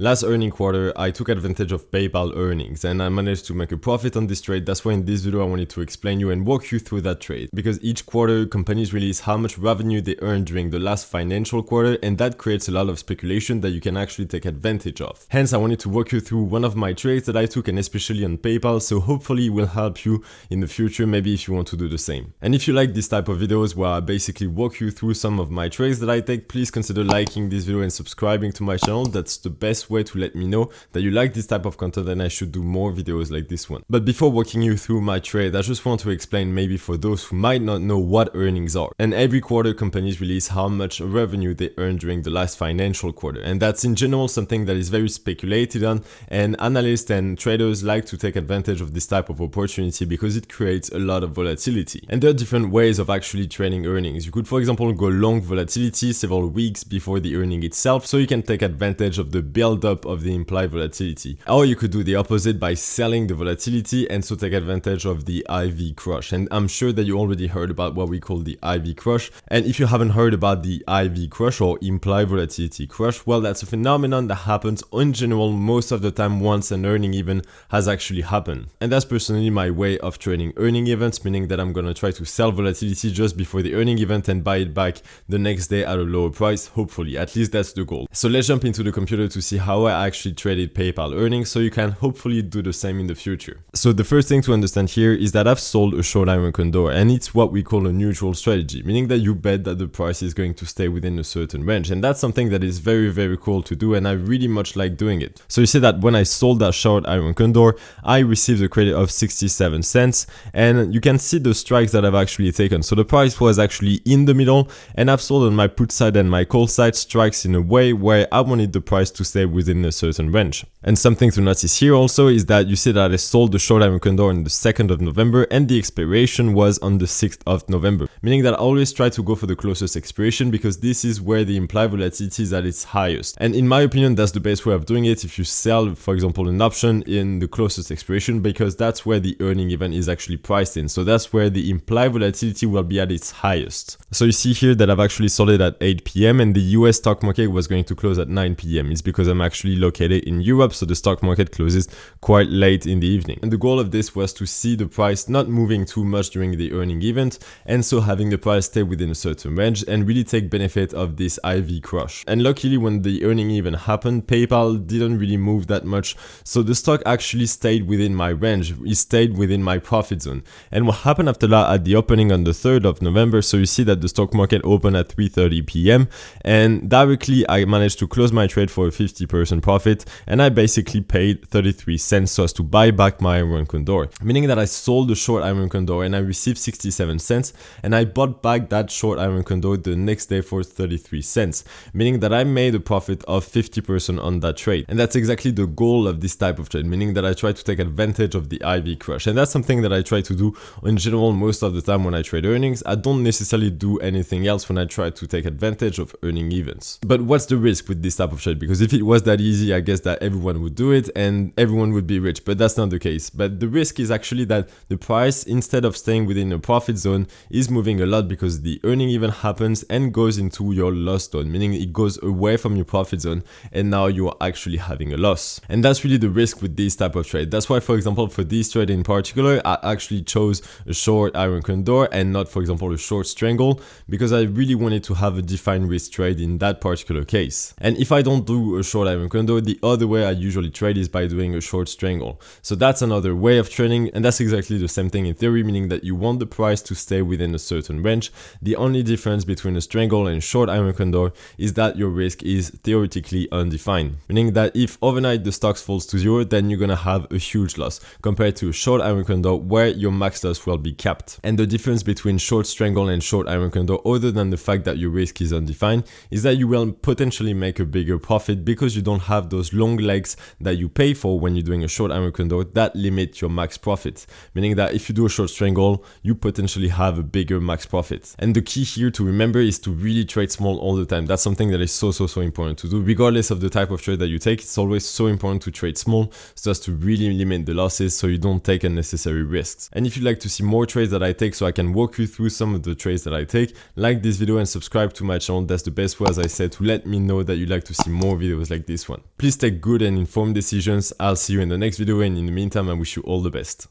Last earning quarter, I took advantage of PayPal earnings and I managed to make a profit on this trade. That's why in this video I wanted to explain you and walk you through that trade, because each quarter companies release how much revenue they earned during the last financial quarter, and that creates a lot of speculation that you can actually take advantage of. Hence, I wanted to walk you through one of my trades that I took, and especially on PayPal, so hopefully it will help you in the future, maybe if you want to do the same. And if you like this type of videos where I basically walk you through some of my trades that I take, please consider liking this video and subscribing to my channel. That's the best way to let me know that you like this type of content and I should do more videos like this one. But before walking you through my trade, I just want to explain, maybe for those who might not know, what earnings are. And every quarter companies release how much revenue they earned during the last financial quarter, and that's in general something that is very speculated on, and analysts and traders like to take advantage of this type of opportunity because it creates a lot of volatility. And there are different ways of actually trading earnings. You could, for example, go long volatility several weeks before the earning itself, so you can take advantage of the build up of the implied volatility. Or you could do the opposite by selling the volatility and so take advantage of the IV crush. And I'm sure that you already heard about what we call the IV crush. And if you haven't heard about the IV crush or implied volatility crush, well, that's a phenomenon that happens in general most of the time once an earning event has actually happened. And that's personally my way of trading earning events, meaning that I'm gonna try to sell volatility just before the earning event and buy it back the next day at a lower price, hopefully. At least that's the goal. So let's jump into the computer to see how I actually traded PayPal earnings, so you can hopefully do the same in the future. So the first thing to understand here is that I've sold a short iron condor, and it's what we call a neutral strategy, meaning that you bet that the price is going to stay within a certain range, and that's something that is very cool to do, and I really much like doing it. So you see that when I sold that short iron condor, I received a credit of 67 cents, and you can see the strikes that I've actually taken. So the price was actually in the middle, and I've sold on my put side and my call side strikes in a way where I wanted the price to stay within a certain range. And something to notice here also is that you see that I sold the short iron condor on the 2nd of November and the expiration was on the 6th of November, meaning that I always try to go for the closest expiration because this is where the implied volatility is at its highest. And in my opinion, that's the best way of doing it if you sell, for example, an option in the closest expiration, because that's where the earning event is actually priced in. So that's where the implied volatility will be at its highest. So you see here that I've actually sold it at 8 p.m. and the US stock market was going to close at 9 p.m. It's because I'm actually located in Europe, so the stock market closes quite late in the evening. And the goal of this was to see the price not moving too much during the earning event, and so having the price stay within a certain range and really take benefit of this IV crush. And luckily, when the earning event happened, PayPal didn't really move that much, so the stock actually stayed within my range. It stayed within my profit zone. And what happened after that at the opening on the 3rd of November, so you see that the stock market opened at 3:30 p.m. and directly I managed to close my trade for a 50% profit, and I basically paid 33 cents so as to buy back my iron condor, meaning that I sold the short iron condor and I received 67 cents, and I bought back that short iron condor the next day for 33 cents, meaning that I made a profit of 50% on that trade. And that's exactly the goal of this type of trade, meaning that I try to take advantage of the IV crush, and that's something that I try to do in general most of the time when I trade earnings. I don't necessarily do anything else when I try to take advantage of earning events. But what's the risk with this type of trade? Because if it was that easy, I guess that everyone would do it and everyone would be rich, but that's not the case. But the risk is actually that the price, instead of staying within a profit zone, is moving a lot because the earning event happens and goes into your loss zone, meaning it goes away from your profit zone and now you are actually having a loss. And that's really the risk with this type of trade. That's why, for example, for this trade in particular, I actually chose a short iron condor and not, for example, a short strangle, because I really wanted to have a defined risk trade in that particular case. And if I don't do a short iron condor, the other way I usually trade is by doing a short strangle. So that's another way of trading, and that's exactly the same thing in theory, meaning that you want the price to stay within a certain range. The only difference between a strangle and short iron condor is that your risk is theoretically undefined, meaning that if overnight the stock falls to zero, then you're gonna have a huge loss compared to a short iron condor where your max loss will be capped. And the difference between short strangle and short iron condor, other than the fact that your risk is undefined, is that you will potentially make a bigger profit because you don't have those long legs that you pay for when you're doing a short iron condor that limit your max profit, meaning that if you do a short strangle, you potentially have a bigger max profit. And the key here to remember is to really trade small all the time. That's something that is so important to do. Regardless of the type of trade that you take, it's always so important to trade small so as to really limit the losses so you don't take unnecessary risks. And if you'd like to see more trades that I take so I can walk you through some of the trades that I take, like this video and subscribe to my channel. That's the best way, as I said, to let me know that you'd like to see more videos like this. this one. Please take good and informed decisions. I'll see you in the next video, and in the meantime I wish you all the best.